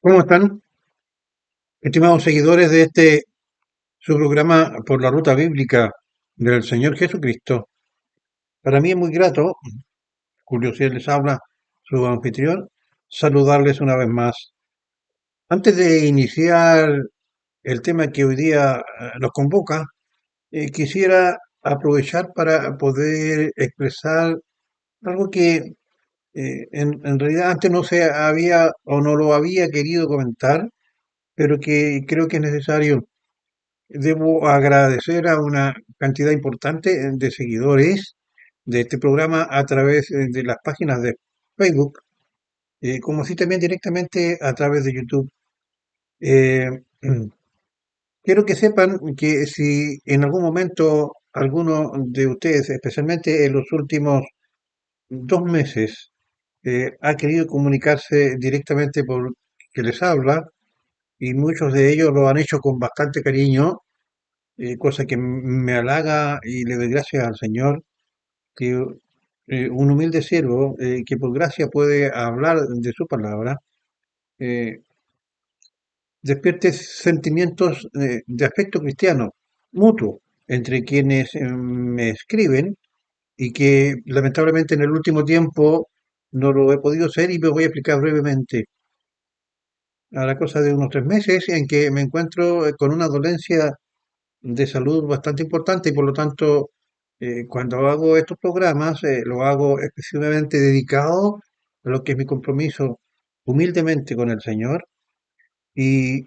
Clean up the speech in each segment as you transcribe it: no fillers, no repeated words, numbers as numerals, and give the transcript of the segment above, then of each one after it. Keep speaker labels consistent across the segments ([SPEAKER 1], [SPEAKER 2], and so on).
[SPEAKER 1] ¿Cómo están, estimados seguidores de su programa por la ruta bíblica del Señor Jesucristo? Para mí es muy grato, Julio Ciel les habla, su anfitrión, saludarles una vez más. Antes de iniciar el tema que hoy día nos convoca, quisiera aprovechar para poder expresar algo que en realidad antes no se había o no lo había querido comentar, pero que creo que es necesario. Debo agradecer a una cantidad importante de seguidores de este programa a través de las páginas de Facebook, como así también directamente a través de YouTube. Eh, Quiero que sepan que si en algún momento alguno de ustedes, especialmente en los últimos 2 meses, ha querido comunicarse directamente por que les habla, y muchos de ellos lo han hecho con bastante cariño, cosa que me halaga y le doy gracias al Señor, que un humilde siervo que por gracia puede hablar de su palabra, eh, despierte sentimientos de afecto cristiano mutuo entre quienes me escriben y que lamentablemente en el último tiempo no lo he podido ser y me voy a explicar brevemente. A la cosa de unos 3 meses en que me encuentro con una dolencia de salud bastante importante y por lo tanto cuando hago estos programas lo hago excesivamente dedicado a lo que es mi compromiso humildemente con el Señor y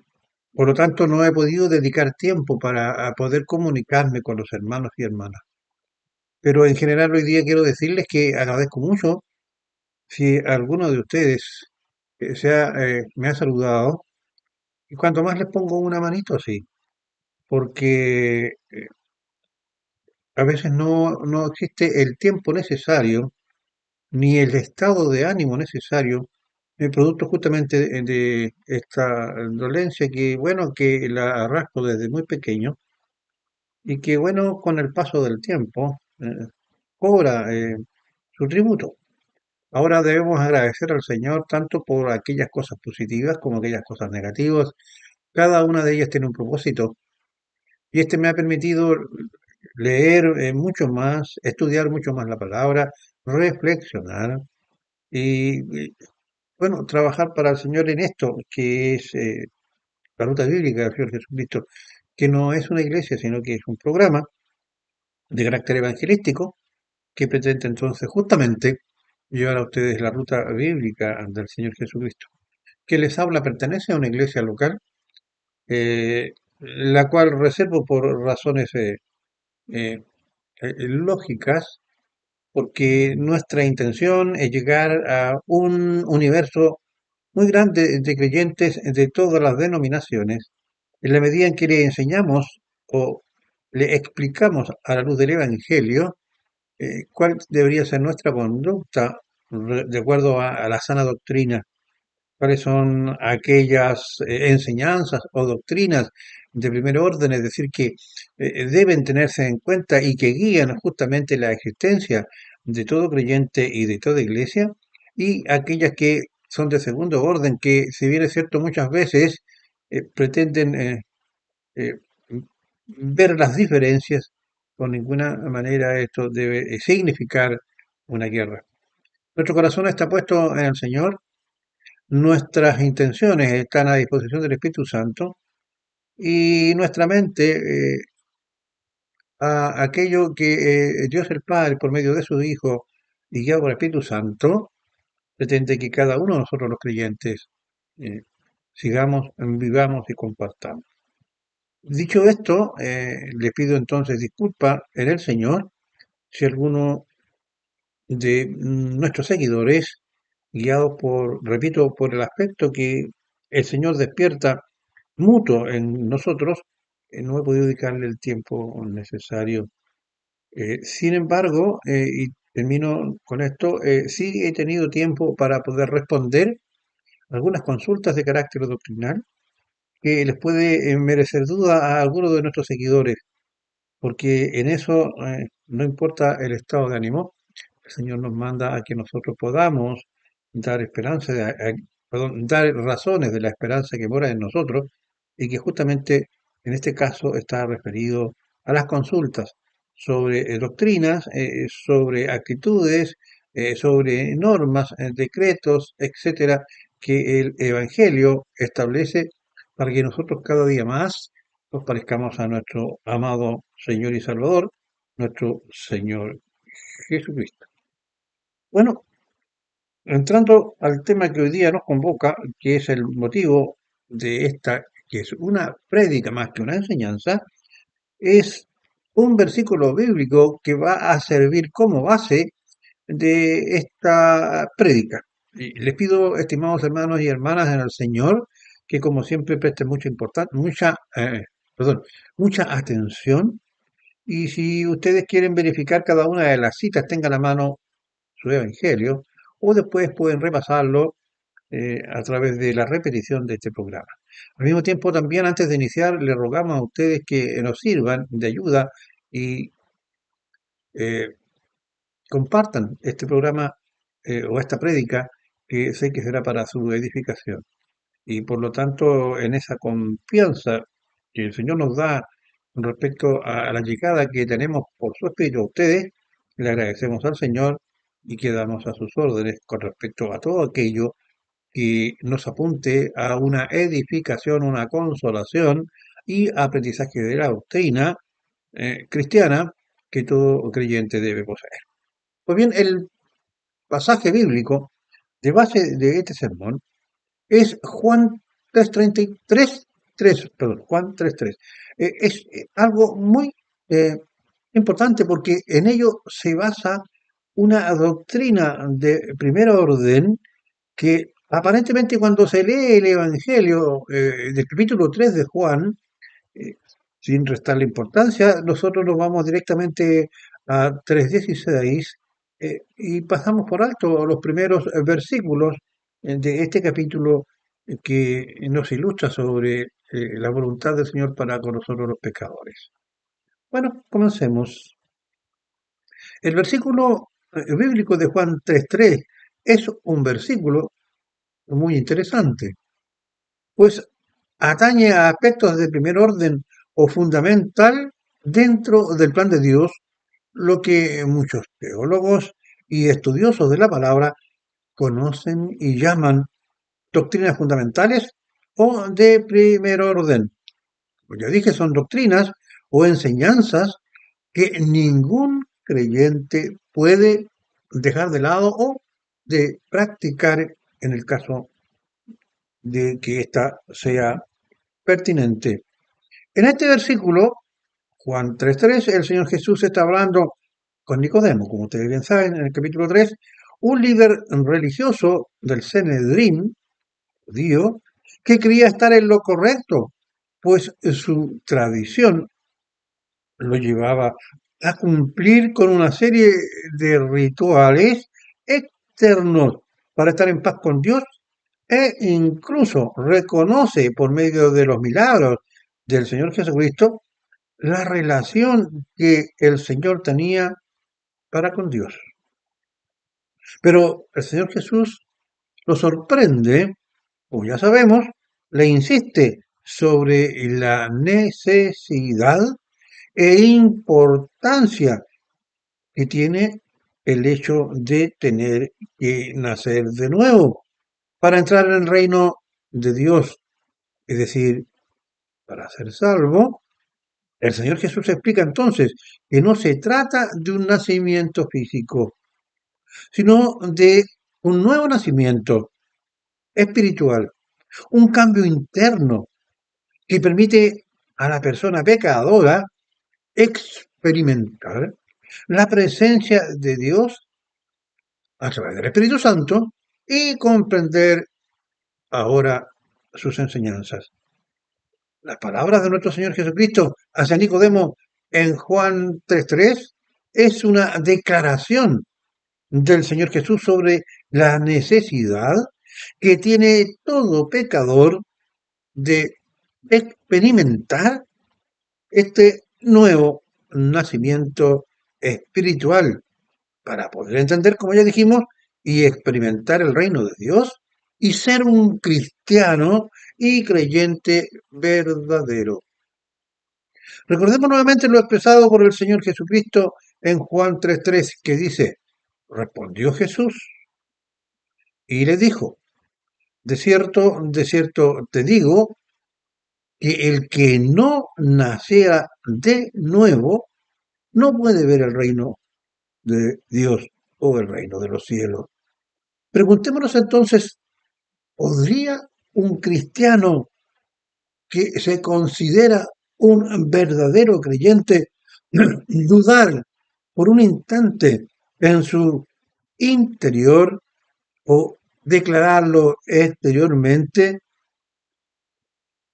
[SPEAKER 1] por lo tanto no he podido dedicar tiempo para a poder comunicarme con los hermanos y hermanas. Pero en general hoy día quiero decirles que agradezco mucho si alguno de ustedes me ha saludado y cuanto más les pongo una manito así, porque a veces no existe el tiempo necesario ni el estado de ánimo necesario, producto justamente de esta dolencia que, bueno, que la arrastro desde muy pequeño y que, bueno, con el paso del tiempo cobra su tributo. Ahora debemos agradecer al Señor tanto por aquellas cosas positivas como aquellas cosas negativas. Cada una de ellas tiene un propósito y este me ha permitido leer mucho más, estudiar mucho más la palabra, reflexionar y, bueno, trabajar para el Señor en esto, que es la ruta bíblica del Señor Jesucristo, que no es una iglesia, sino que es un programa de carácter evangelístico que pretende entonces justamente llevar a ustedes la ruta bíblica del Señor Jesucristo. Que les habla pertenece a una iglesia local, la cual reservo por razones eh, lógicas, porque nuestra intención es llegar a un universo muy grande de creyentes de todas las denominaciones, en la medida en que le enseñamos o le explicamos a la luz del Evangelio cuál debería ser nuestra conducta de acuerdo a la sana doctrina, cuáles son aquellas enseñanzas o doctrinas de primer orden, es decir, que deben tenerse en cuenta y que guían justamente la existencia de todo creyente y de toda iglesia, y aquellas que son de segundo orden, que si bien es cierto muchas veces pretenden eh, ver las diferencias, por ninguna manera esto debe significar una guerra. Nuestro corazón está puesto en el Señor, nuestras intenciones están a disposición del Espíritu Santo y nuestra mente a aquello que Dios el Padre, por medio de su Hijo y guiado por el Espíritu Santo, pretende que cada uno de nosotros los creyentes eh, sigamos, vivamos y compartamos. Dicho esto, le pido entonces disculpas en el Señor si alguno de nuestros seguidores, guiados por, repito, por el aspecto que el Señor despierta mutuo en nosotros, no he podido dedicarle el tiempo necesario. Sin embargo, y termino con esto, sí he tenido tiempo para poder responder algunas consultas de carácter doctrinal que les puede merecer duda a algunos de nuestros seguidores, porque en eso no importa el estado de ánimo, el Señor nos manda a que nosotros podamos dar esperanza perdón, dar razones de la esperanza que mora en nosotros y que justamente en este caso está referido a las consultas sobre doctrinas, sobre actitudes, sobre normas, decretos, etcétera, que el Evangelio establece para que nosotros cada día más nos parezcamos a nuestro amado Señor y Salvador, nuestro Señor Jesucristo. Bueno, entrando al tema que hoy día nos convoca, que es el motivo de esta, que es una prédica más que una enseñanza, es un versículo bíblico que va a servir como base de esta prédica. Y les pido, estimados hermanos y hermanas en el Señor, que como siempre presten mucha atención. Y si ustedes quieren verificar cada una de las citas, tengan a la mano su evangelio, o después pueden repasarlo a través de la repetición de este programa. Al mismo tiempo, también antes de iniciar, le rogamos a ustedes que nos sirvan de ayuda y eh, compartan este programa o esta prédica que sé que será para su edificación. Y por lo tanto, en esa confianza que el Señor nos da con respecto a la llegada que tenemos por su Espíritu a ustedes, le agradecemos al Señor y quedamos a sus órdenes con respecto a todo aquello que nos apunte a una edificación, una consolación y aprendizaje de la doctrina cristiana que todo creyente debe poseer. Pues bien, el pasaje bíblico de base de este sermón es Juan 3:33, 3, perdón, Juan 3:3. Es algo muy importante porque en ello se basa una doctrina de primer orden que aparentemente cuando se lee el Evangelio del capítulo 3 de Juan, eh, sin restarle importancia, nosotros nos vamos directamente a 3:16 y pasamos por alto los primeros versículos de este capítulo que nos ilustra sobre la voluntad del Señor para con nosotros los pecadores. Bueno, comencemos. El versículo bíblico de Juan 3:3 es un versículo muy interesante, pues atañe a aspectos de primer orden o fundamental dentro del plan de Dios, lo que muchos teólogos y estudiosos de la palabra conocen y llaman doctrinas fundamentales o de primer orden. Como ya dije, son doctrinas o enseñanzas que ningún creyente puede dejar de lado o de practicar en el caso de que ésta sea pertinente. En este versículo, Juan 3:3, el Señor Jesús está hablando con Nicodemo, como ustedes bien saben, en el capítulo 3, un líder religioso del Sanedrín judío que quería estar en lo correcto, pues su tradición lo llevaba a cumplir con una serie de rituales externos para estar en paz con Dios e incluso reconoce por medio de los milagros del Señor Jesucristo la relación que el Señor tenía para con Dios. Pero el Señor Jesús lo sorprende, como ya sabemos, le insiste sobre la necesidad e importancia que tiene el hecho de tener que nacer de nuevo para entrar en el reino de Dios, es decir, para ser salvo. El Señor Jesús explica entonces que no se trata de un nacimiento físico, sino de un nuevo nacimiento espiritual, un cambio interno que permite a la persona pecadora experimentar la presencia de Dios a través del Espíritu Santo y comprender ahora sus enseñanzas. Las palabras de nuestro Señor Jesucristo hacia Nicodemo en Juan 3:3 es una declaración del Señor Jesús sobre la necesidad que tiene todo pecador de experimentar este nuevo nacimiento espiritual para poder entender, como ya dijimos, y experimentar el reino de Dios y ser un cristiano y creyente verdadero. Recordemos nuevamente lo expresado por el Señor Jesucristo en Juan 3:3, que dice, respondió Jesús y le dijo, de cierto te digo, que el que no naciera de nuevo no puede ver el reino de Dios o el reino de los cielos. Preguntémonos entonces, ¿podría un cristiano que se considera un verdadero creyente dudar por un instante en su interior o declararlo exteriormente,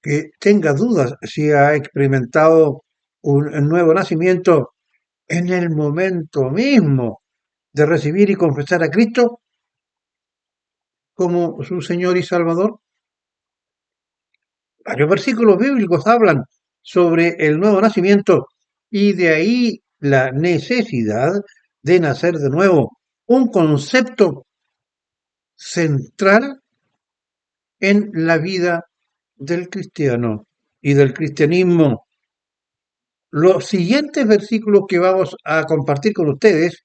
[SPEAKER 1] que tenga dudas si ha experimentado un nuevo nacimiento en el momento mismo de recibir y confesar a Cristo como su Señor y Salvador? Varios versículos bíblicos hablan sobre el nuevo nacimiento y de ahí la necesidad de nacer de nuevo, un concepto central en la vida del cristiano y del cristianismo. Los siguientes versículos que vamos a compartir con ustedes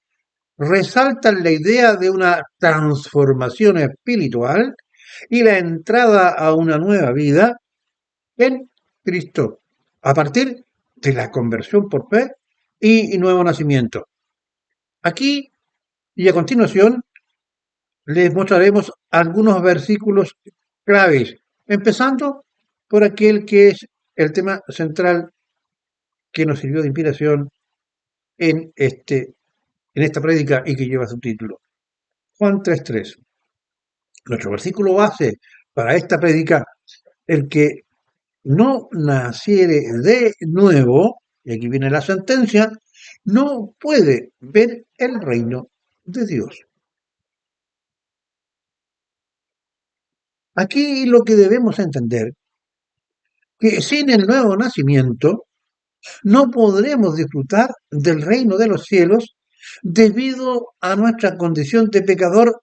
[SPEAKER 1] resaltan la idea de una transformación espiritual y la entrada a una nueva vida en Cristo, a partir de la conversión por fe y nuevo nacimiento. Aquí y a continuación les mostraremos algunos versículos claves, empezando por aquel que es el tema central que nos sirvió de inspiración en, en esta prédica y que lleva su título. Juan 3:3. Nuestro versículo base para esta prédica, el que no naciere de nuevo, y aquí viene la sentencia, no puede ver el reino de Dios. Aquí lo que debemos entender, que sin el nuevo nacimiento no podremos disfrutar del reino de los cielos debido a nuestra condición de pecador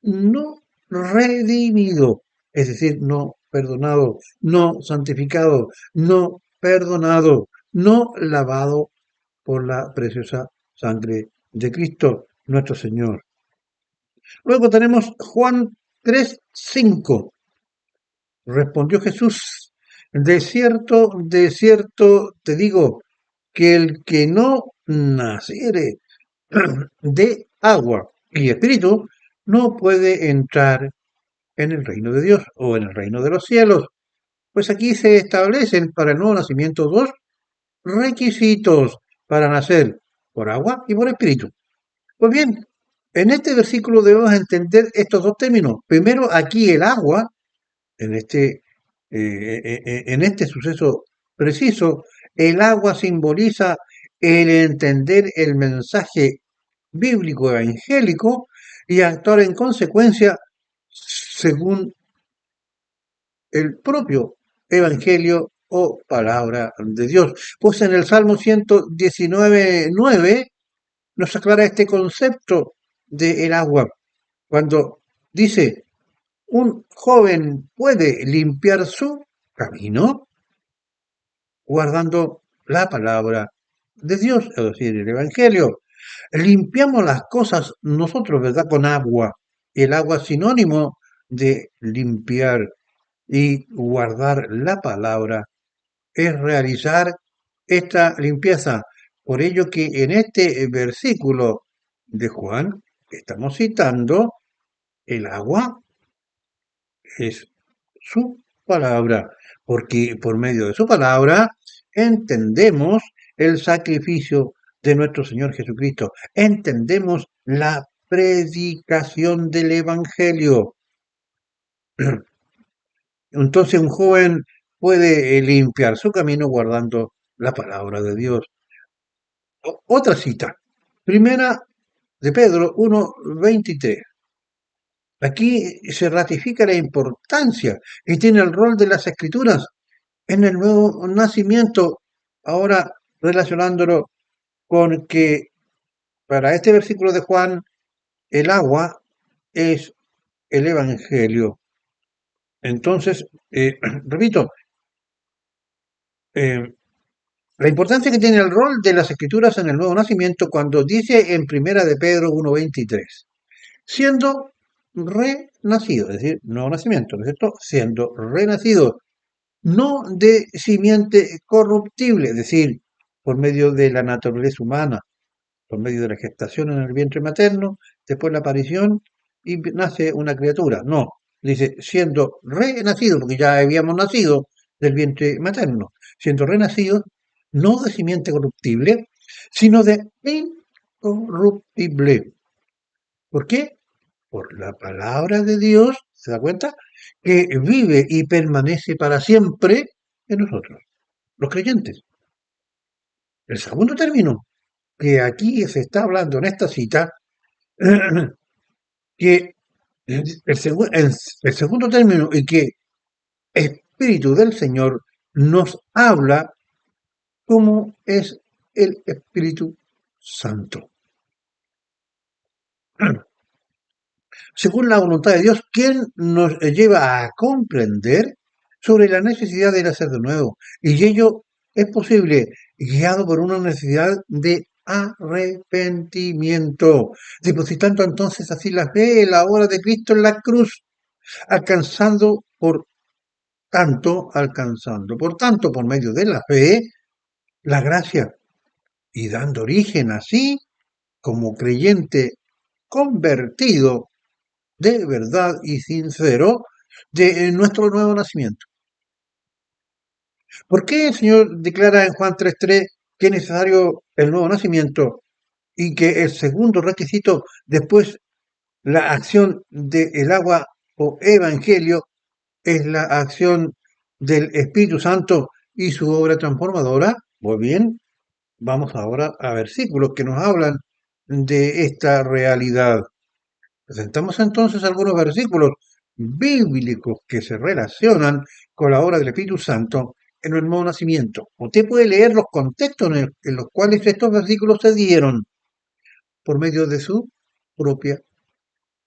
[SPEAKER 1] no redimido, es decir, no perdonado, no santificado, no perdonado, no lavado por la preciosa sangre de Cristo, nuestro Señor. Luego tenemos Juan 3:5. Respondió Jesús, de cierto te digo, que el que no naciere de agua y espíritu no puede entrar en el reino de Dios o en el reino de los cielos. Pues aquí se establecen para el nuevo nacimiento dos requisitos para nacer por agua y por espíritu. Pues bien, en este versículo debemos entender estos dos términos. Primero, aquí el agua, en en este suceso preciso, el agua simboliza el entender el mensaje bíblico evangélico y actuar en consecuencia según el propio evangelio o palabra de Dios. Pues en el Salmo 119:9 nos aclara este concepto del agua, cuando dice, un joven puede limpiar su camino guardando la palabra de Dios, es decir, el Evangelio. Limpiamos las cosas nosotros, ¿verdad? Con agua. El agua es sinónimo de limpiar y guardar la palabra, es realizar esta limpieza. Por ello que en este versículo de Juan que estamos citando, el agua es su palabra, porque por medio de su palabra entendemos el sacrificio de nuestro Señor Jesucristo, entendemos la predicación del Evangelio. Entonces un joven puede limpiar su camino guardando la palabra de Dios. Otra cita, primera de Pedro 1:23. Aquí se ratifica la importancia que tiene el rol de las escrituras en el nuevo nacimiento, ahora relacionándolo con que para este versículo de Juan el agua es el Evangelio. Entonces, repito, eh, la importancia que tiene el rol de las escrituras en el nuevo nacimiento cuando dice en Primera de Pedro 1:23, siendo renacido, es decir, nuevo nacimiento, ¿no es cierto? Siendo renacido, no de simiente corruptible, es decir, por medio de la naturaleza humana, por medio de la gestación en el vientre materno, después la aparición y nace una criatura. No, dice, siendo renacido, porque ya habíamos nacido del vientre materno, siendo renacido, no de simiente corruptible, sino de incorruptible. ¿Por qué? Por la palabra de Dios, ¿se da cuenta? Que vive y permanece para siempre en nosotros, los creyentes. El segundo término que aquí se está hablando en esta cita, que el segundo término y que Espíritu del Señor nos habla cómo es el Espíritu Santo. Según la voluntad de Dios, quien nos lleva a comprender sobre la necesidad de nacer de nuevo. Y ello es posible guiado por una necesidad de arrepentimiento, depositando entonces así la fe en la obra de Cristo en la cruz, alcanzando por medio de la fe la gracia y dando origen así como creyente convertido de verdad y sincero de nuestro nuevo nacimiento. ¿Por qué el Señor declara en Juan 3:3 que es necesario el nuevo nacimiento y que el segundo requisito después la acción del agua o evangelio es la acción del Espíritu Santo y su obra transformadora? Pues bien, vamos ahora a versículos que nos hablan de esta realidad. Presentamos entonces algunos versículos bíblicos que se relacionan con la obra del Espíritu Santo en el nuevo nacimiento. Usted puede leer los contextos en los cuales estos versículos se dieron por medio de su propia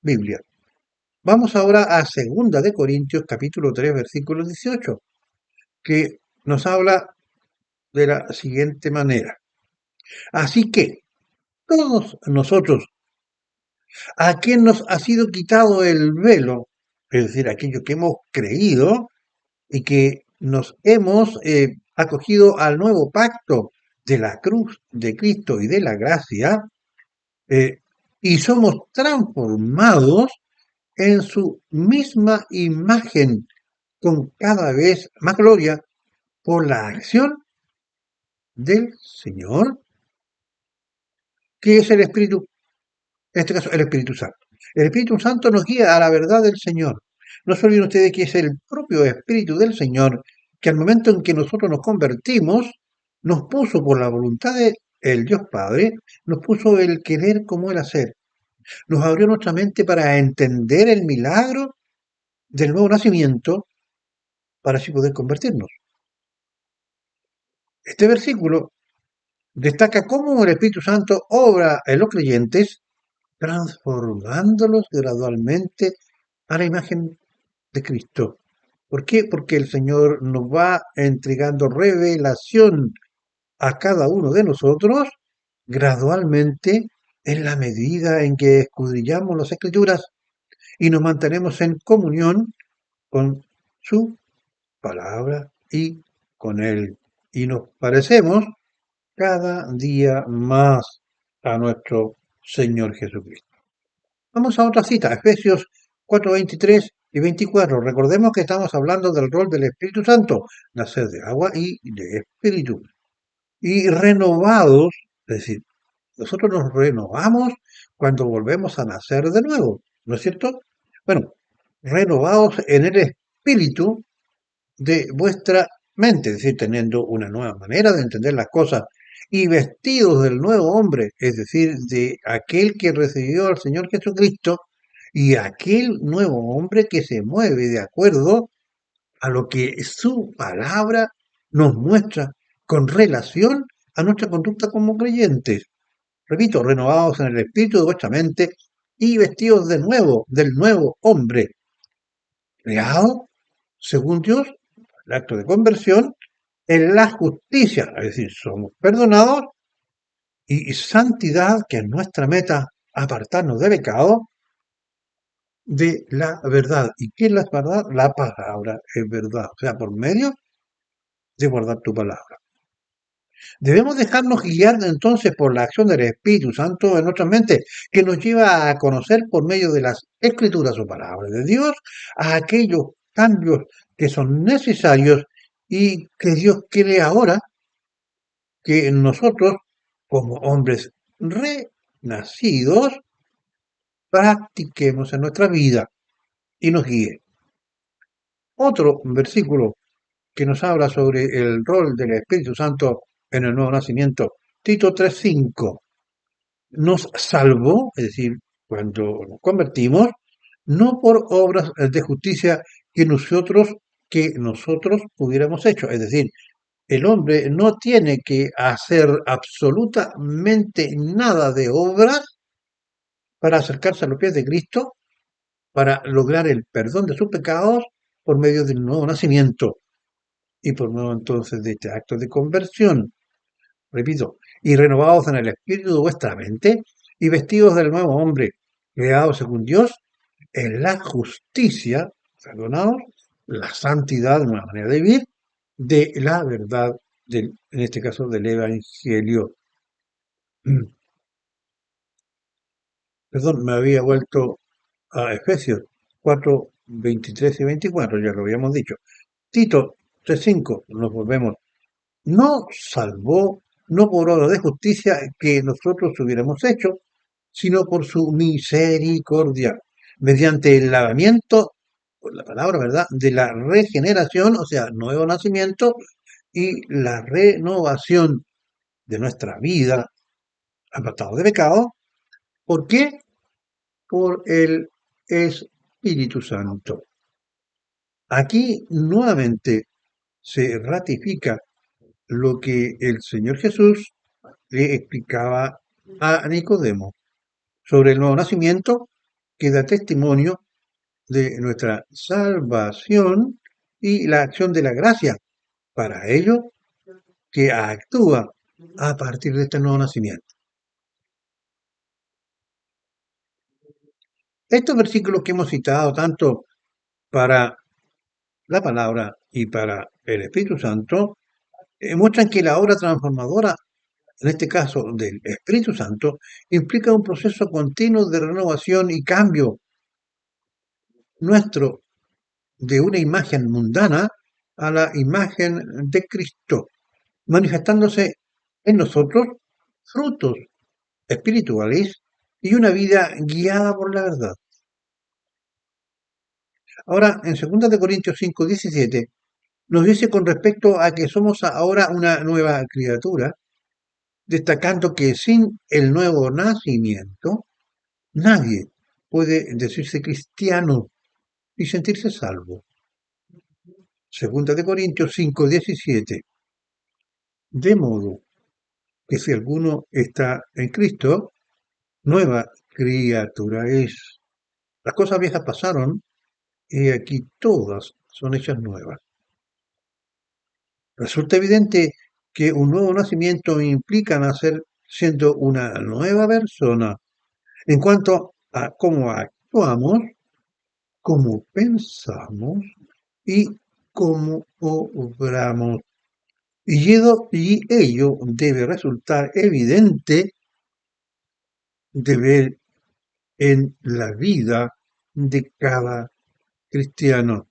[SPEAKER 1] Biblia. Vamos ahora a 2 de Corintios capítulo 3 versículo 18, que nos habla de la siguiente manera. Así que todos nosotros, a quien nos ha sido quitado el velo, es decir, aquello que hemos creído y que nos hemos acogido al nuevo pacto de la cruz de Cristo y de la gracia, eh, y somos transformados en su misma imagen con cada vez más gloria por la acción del Señor, que es el Espíritu, en este caso el Espíritu Santo. El Espíritu Santo nos guía a la verdad del Señor. No se olviden ustedes que es el propio Espíritu del Señor que al momento en que nosotros nos convertimos, nos puso por la voluntad de el Dios Padre, nos puso el querer como el hacer. Nos abrió nuestra mente para entender el milagro del nuevo nacimiento para así poder convertirnos. Este versículo destaca cómo el Espíritu Santo obra en los creyentes, transformándolos gradualmente a la imagen de Cristo. ¿Por qué? Porque el Señor nos va entregando revelación a cada uno de nosotros gradualmente en la medida en que escudriñamos las Escrituras y nos mantenemos en comunión con su palabra y con Él. Y nos parecemos cada día más a nuestro Señor Jesucristo. Vamos a otra cita, Efesios 4:23 y 24. Recordemos que estamos hablando del rol del Espíritu Santo, nacer de agua y de Espíritu. Y renovados, es decir, nosotros nos renovamos cuando volvemos a nacer de nuevo, ¿no es cierto? Bueno, renovados en el Espíritu de vuestra mente, es decir, teniendo una nueva manera de entender las cosas y vestidos del nuevo hombre, es decir, de aquel que recibió al Señor Jesucristo y aquel nuevo hombre que se mueve de acuerdo a lo que su palabra nos muestra con relación a nuestra conducta como creyentes. Repito, renovados en el espíritu de vuestra mente y vestidos de nuevo, del nuevo hombre, creado según Dios, el acto de conversión, en la justicia, es decir, somos perdonados, y santidad, que es nuestra meta, apartarnos de pecado, de la verdad. ¿Y qué es la verdad? La palabra es verdad, o sea, por medio de guardar tu palabra. Debemos dejarnos guiar entonces por la acción del Espíritu Santo en nuestra mente, que nos lleva a conocer por medio de las escrituras o palabras de Dios a aquellos cambios que son necesarios y que Dios quiere ahora que nosotros, como hombres renacidos, practiquemos en nuestra vida y nos guíe. Otro versículo que nos habla sobre el rol del Espíritu Santo en el nuevo nacimiento, Tito 3:5, nos salvó, es decir, cuando nos convertimos, no por obras de justicia que nosotros hubiéramos hecho, es decir, el hombre no tiene que hacer absolutamente nada de obras para acercarse a los pies de Cristo, para lograr el perdón de sus pecados por medio del nuevo nacimiento y por medio entonces de este acto de conversión. Repito, y renovados en el espíritu de vuestra mente y vestidos del nuevo hombre, creado según Dios, en la justicia, perdonados, la santidad, una manera de vivir, de la verdad, en este caso del Evangelio. Perdón, me había vuelto a Efesios 4, 23 y 24, ya lo habíamos dicho. Tito 3:5, nos volvemos. No salvó, no por obra de justicia que nosotros hubiéramos hecho, sino por su misericordia, mediante el lavamiento, por la palabra, ¿verdad?, de la regeneración, o sea, nuevo nacimiento, y la renovación de nuestra vida, apartado de pecado. ¿Por qué? Por el Espíritu Santo. Aquí nuevamente se ratifica lo que el Señor Jesús le explicaba a Nicodemo sobre el nuevo nacimiento, que da testimonio de nuestra salvación y la acción de la gracia para ello que actúa a partir de este nuevo nacimiento. Estos versículos que hemos citado tanto para la palabra y para el Espíritu Santo muestran que la obra transformadora, en este caso del Espíritu Santo, implica un proceso continuo de renovación y cambio nuestro de una imagen mundana a la imagen de Cristo, manifestándose en nosotros frutos espirituales y una vida guiada por la verdad. Ahora, en 2 Corintios 5:17, nos dice con respecto a que somos ahora una nueva criatura, destacando que sin el nuevo nacimiento, nadie puede decirse cristiano y sentirse salvo. 2 Corintios 5:17. De modo que si alguno está en Cristo, nueva criatura es. Las cosas viejas pasaron y aquí todas son hechas nuevas. Resulta evidente que un nuevo nacimiento implica nacer siendo una nueva persona en cuanto a cómo actuamos, cómo pensamos y cómo obramos. Y ello debe resultar evidente de ver en la vida de cada cristiano.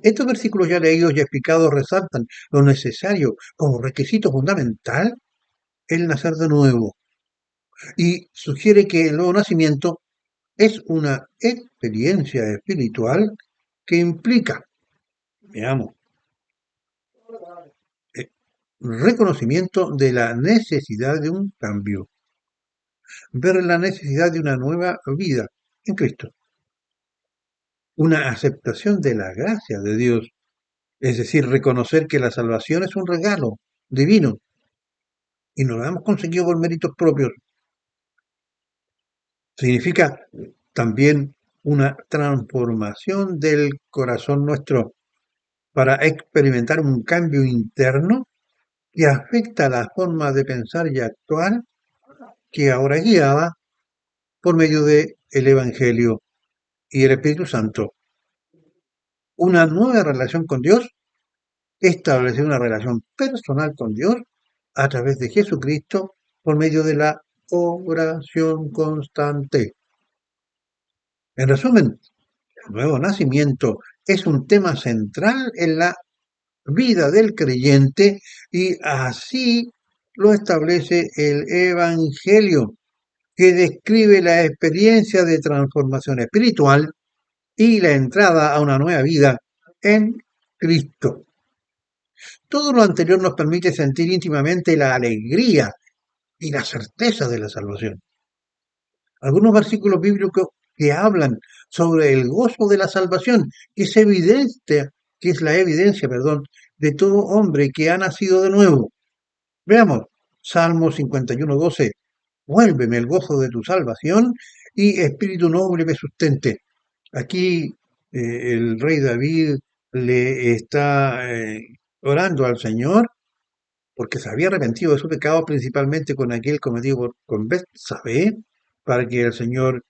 [SPEAKER 1] Estos versículos ya leídos y explicados resaltan lo necesario como requisito fundamental el nacer de nuevo y sugiere que el nuevo nacimiento es una experiencia espiritual que implica, veamos, eh, reconocimiento de la necesidad de un cambio, ver la necesidad de una nueva vida en Cristo, una aceptación de la gracia de Dios, es decir, reconocer que la salvación es un regalo divino y no lo hemos conseguido por méritos propios. Significa también una transformación del corazón nuestro para experimentar un cambio interno que afecta la forma de pensar y actuar que ahora es guiada por medio de el Evangelio y el Espíritu Santo. Una nueva relación con Dios, establecer una relación personal con Dios a través de Jesucristo por medio de la oración constante. En resumen, el nuevo nacimiento es un tema central en la vida del creyente y así lo establece el Evangelio, que describe la experiencia de transformación espiritual y la entrada a una nueva vida en Cristo. Todo lo anterior nos permite sentir íntimamente la alegría y la certeza de la salvación. Algunos versículos bíblicos que hablan sobre el gozo de la salvación, que es evidente, que es la evidencia, perdón, de todo hombre que ha nacido de nuevo. Veamos, Salmo 51:12. Vuélveme el gozo de tu salvación y espíritu noble me sustente. Aquí el rey David le está orando al Señor porque se había arrepentido de su pecado, principalmente con aquel cometido con Betsabé, para que el Señor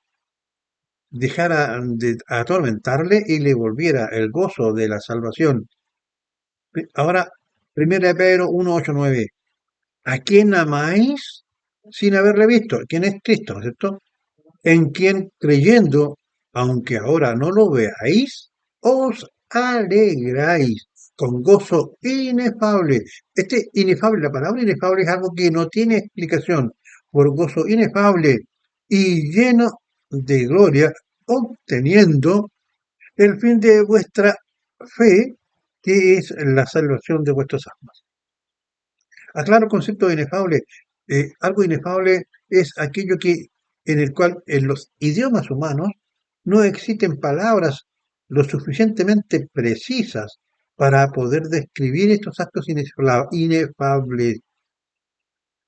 [SPEAKER 1] dejara de atormentarle y le volviera el gozo de la salvación. Ahora, 1 Pedro 1:8-9. ¿A quién amáis sin haberle visto? ¿Quién es Cristo, no es cierto? En quien creyendo, aunque ahora no lo veáis, os alegráis con gozo inefable. Este inefable, la palabra inefable es algo que no tiene explicación. Por gozo inefable y lleno de gloria, obteniendo el fin de vuestra fe, que es la salvación de vuestras almas. Aclaro concepto de inefable. Algo inefable es aquello que en el cual en los idiomas humanos no existen palabras lo suficientemente precisas para poder describir estos actos inefables.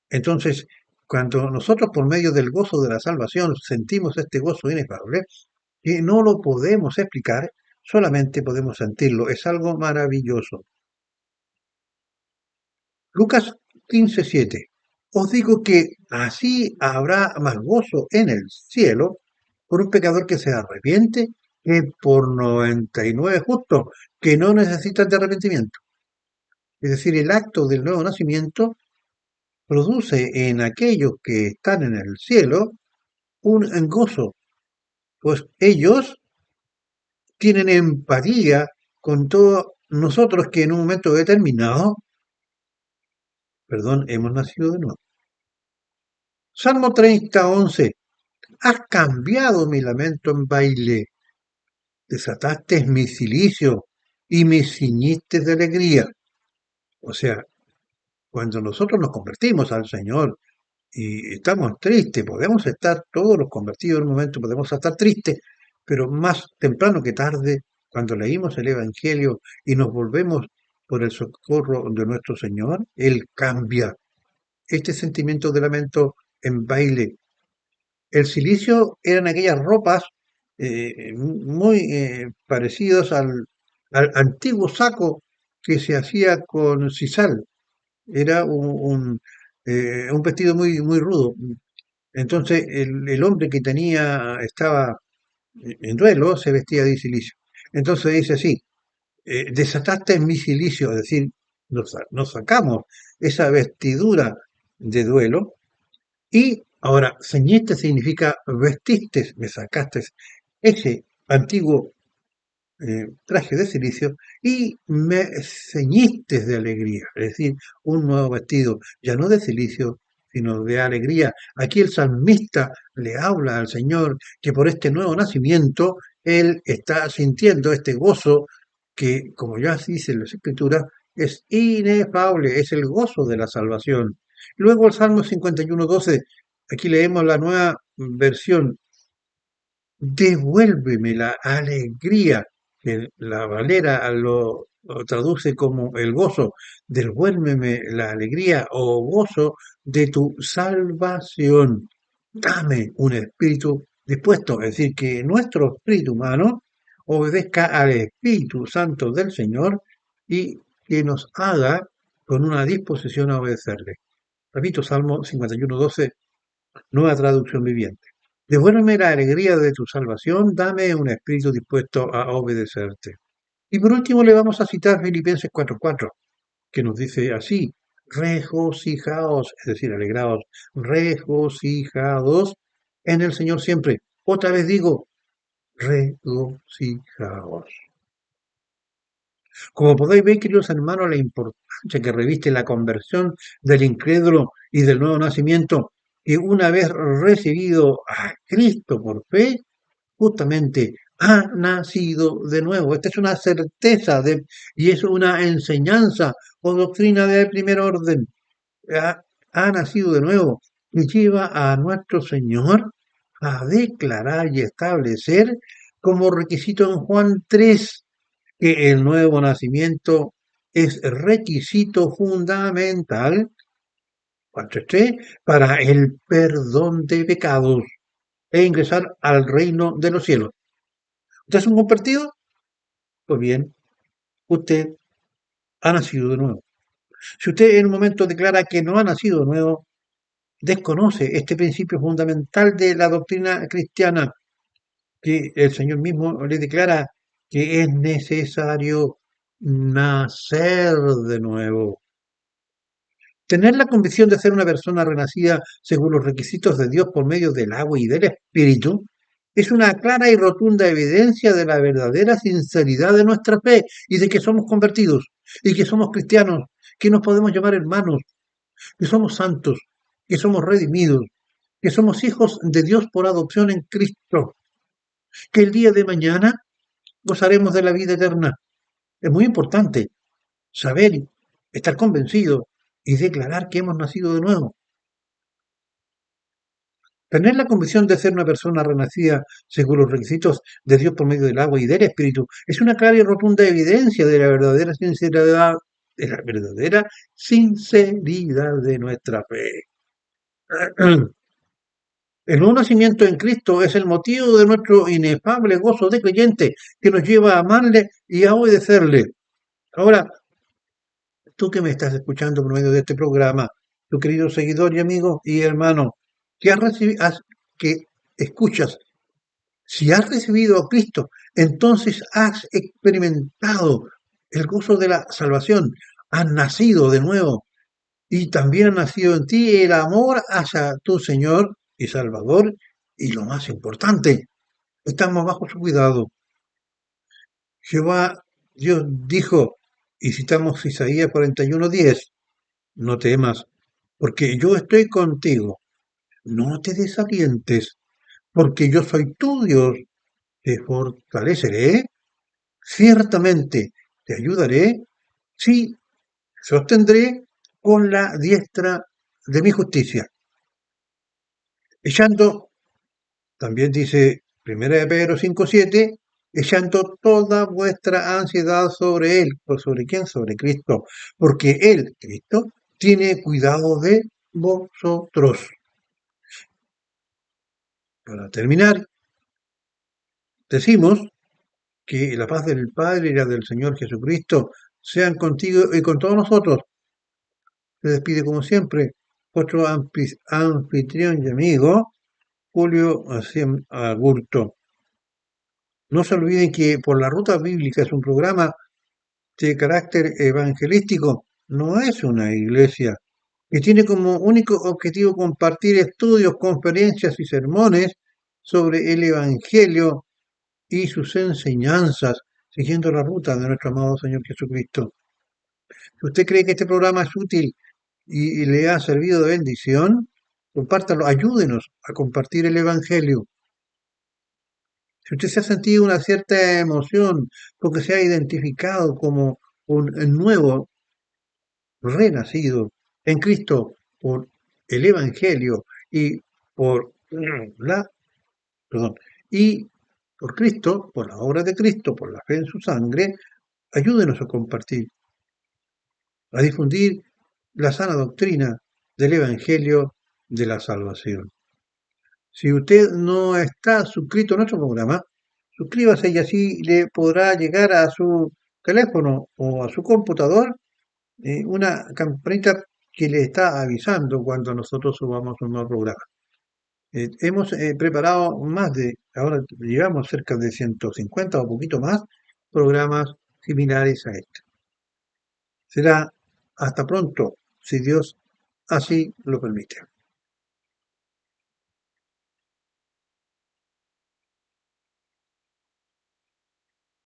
[SPEAKER 1] Entonces, cuando nosotros por medio del gozo de la salvación sentimos este gozo inefable, que no lo podemos explicar, solamente podemos sentirlo. Es algo maravilloso. Lucas 15:7. Os digo que así habrá más gozo en el cielo por un pecador que se arrepiente que por 99 justos que no necesitan de arrepentimiento. Es decir, el acto del nuevo nacimiento produce en aquellos que están en el cielo un gozo, pues ellos tienen empatía con todos nosotros que en un momento determinado, perdón, hemos nacido de nuevo. Salmo 30:11. Has cambiado mi lamento en baile, desataste mi cilicio y me ciñiste de alegría. O sea, cuando nosotros nos convertimos al Señor y estamos tristes, podemos estar todos los convertidos en un momento, podemos estar tristes, pero más temprano que tarde, cuando leímos el Evangelio y nos volvemos por el socorro de nuestro Señor, Él cambia este sentimiento de lamento en baile. El cilicio eran aquellas ropas muy parecidas al antiguo saco que se hacía con sisal. Era un vestido muy, muy rudo. Entonces el hombre que estaba en duelo se vestía de silicio. Entonces dice así, desataste mi silicio, es decir, nos sacamos esa vestidura de duelo y ahora, ceñiste significa vestiste, me sacaste ese antiguo traje de silicio y me ceñiste de alegría, es decir, un nuevo vestido, ya no de silicio, sino de alegría. Aquí el salmista le habla al Señor que por este nuevo nacimiento él está sintiendo este gozo que, como ya dice en las Escrituras, es inefable, es el gozo de la salvación. Luego el Salmo 51:12, aquí leemos la nueva versión. Devuélveme la alegría, que la Valera lo traduce como el gozo. Devuélveme la alegría o gozo de tu salvación. Dame un espíritu dispuesto, es decir, que nuestro espíritu humano obedezca al Espíritu Santo del Señor y que nos haga con una disposición a obedecerle. Repito, Salmo 51:12, nueva traducción viviente. Devuélveme la alegría de tu salvación, dame un espíritu dispuesto a obedecerte. Y por último le vamos a citar Filipenses 4:4, que nos dice así: regocijaos, es decir, alegraos, regocijaos en el Señor siempre. Otra vez digo, regocijaos. Como podéis ver, queridos hermanos, la importancia que reviste la conversión del incrédulo y del nuevo nacimiento, que una vez recibido a Cristo por fe, justamente ha nacido de nuevo. Esta es una certeza y es una enseñanza o doctrina de primer orden. Ha nacido de nuevo y lleva a nuestro Señor a declarar y establecer como requisito en Juan 3 que el nuevo nacimiento es requisito fundamental, Juan 3:3, para el perdón de pecados e ingresar al reino de los cielos. ¿Usted es un convertido? Pues bien, usted ha nacido de nuevo. Si usted en un momento declara que no ha nacido de nuevo, desconoce este principio fundamental de la doctrina cristiana que el Señor mismo le declara que es necesario nacer de nuevo. Tener la convicción de ser una persona renacida según los requisitos de Dios por medio del agua y del Espíritu es una clara y rotunda evidencia de la verdadera sinceridad de nuestra fe y de que somos convertidos y que somos cristianos, que nos podemos llamar hermanos, que somos santos, que somos redimidos, que somos hijos de Dios por adopción en Cristo, que el día de mañana gozaremos de la vida eterna. Es muy importante saber, estar convencido y declarar que hemos nacido de nuevo. Tener la convicción de ser una persona renacida según los requisitos de Dios por medio del agua y del Espíritu es una clara y rotunda evidencia de la verdadera sinceridad de nuestra fe. El nuevo nacimiento en Cristo es el motivo de nuestro inefable gozo de creyente que nos lleva a amarle y a obedecerle. Ahora, tú que me estás escuchando por medio de este programa, tu querido seguidor y amigo y hermano, que que escuchas, si has recibido a Cristo, entonces has experimentado el gozo de la salvación, has nacido de nuevo y también ha nacido en ti el amor hacia tu Señor y Salvador y lo más importante, estamos bajo su cuidado. Jehová Dios dijo, y citamos Isaías 41:10, no temas, porque yo estoy contigo, no te desalientes, porque yo soy tu Dios, te fortaleceré, ciertamente te ayudaré, sí, sostendré con la diestra de mi justicia. Echando, también dice 1 Pedro 5:7, echando toda vuestra ansiedad sobre Él. ¿Pues sobre quién? Sobre Cristo. Porque Él, Cristo, tiene cuidado de vosotros. Para terminar, decimos que la paz del Padre y la del Señor Jesucristo sean contigo y con todos nosotros. Se despide como siempre vuestro anfitrión y amigo, Julio Agurto. No se olviden que Por la Ruta Bíblica es un programa de carácter evangelístico, no es una iglesia, que tiene como único objetivo compartir estudios, conferencias y sermones sobre el Evangelio y sus enseñanzas, siguiendo la ruta de nuestro amado Señor Jesucristo. Si usted cree que este programa es útil y le ha servido de bendición, compártalo, ayúdenos a compartir el Evangelio. Si usted se ha sentido una cierta emoción porque se ha identificado como un nuevo renacido en Cristo por el Evangelio y por la, perdón, y por Cristo, por la obra de Cristo, por la fe en su sangre, ayúdenos a compartir, a difundir la sana doctrina del Evangelio de la salvación. Si usted no está suscrito a nuestro programa, suscríbase y así le podrá llegar a su teléfono o a su computador una campanita que le está avisando cuando nosotros subamos un nuevo programa. Hemos preparado ahora llevamos cerca de 150 o poquito más programas similares a este. Será hasta pronto, si Dios así lo permite.